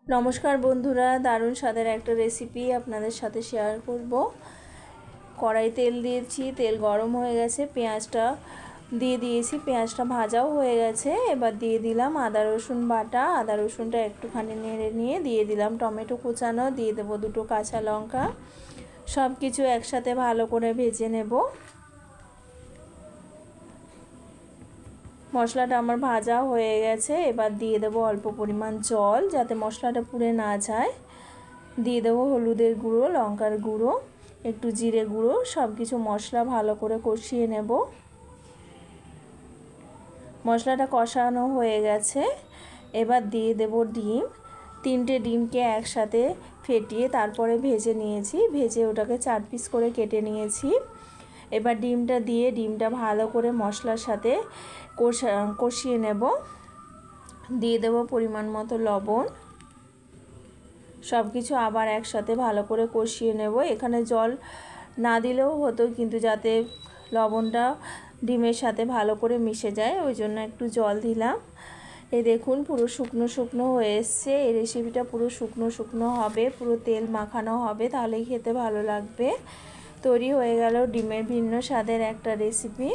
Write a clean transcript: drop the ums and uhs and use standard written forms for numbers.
নমস্কার বন্ধুরা, দারুণ স্বাদের একটা রেসিপি আপনাদের সাথে শেয়ার করব। কড়াই তেল দিয়েছি, তেল গরম হয়ে গেছে, পেঁয়াজটা দিয়ে দিয়েছি, পেঁয়াজটা ভাজাও হয়ে গেছে। এবার দিয়ে দিলাম আদা রসুন বাটা, আদা রসুনটা একটুখানি নেড়ে নিয়ে দিয়ে দিলাম টমেটো কুচানো, দিয়ে দেবো 2 কাঁচা লঙ্কা। সব কিছু একসাথে ভালো করে ভেজে নেব। মশলাটা আমার ভাজা হয়ে গেছে। এবার দিয়ে দেবো অল্প পরিমাণ জল, যাতে মশলাটা পুড়ে না যায়। দিয়ে দেবো হলুদের গুঁড়ো, লঙ্কার গুঁড়ো, একটু জিরে গুঁড়ো। সব কিছু মশলা ভালো করে কষিয়ে নেব। মশলাটা কষানো হয়ে গেছে। এবার দিয়ে দেবো ডিম। 3টে ডিমকে একসাথে ফেটিয়ে তারপরে ভেজে নিয়েছি, ভেজে ওটাকে 4 পিস করে কেটে নিয়েছি। এবার ডিমটা দিয়ে ডিমটা ভালো করে মশলার সাথে কষিয়ে নেব। দিয়ে দেবো পরিমাণ মতো লবণ। সব কিছু আবার একসাথে ভালো করে কষিয়ে নেব। এখানে জল না দিলেও হতো, কিন্তু যাতে লবণটা ডিমের সাথে ভালো করে মিশে যায় ওই জন্য একটু জল দিলাম। এই দেখুন পুরো শুকনো শুকনো হয়ে এসছে। এই রেসিপিটা পুরো শুকনো শুকনো হবে, পুরো তেল মাখানো হবে, তাহলেই খেতে ভালো লাগবে। তৈরি হয়ে গেল ডিমের ভিন্ন স্বাদের একটা রেসিপি।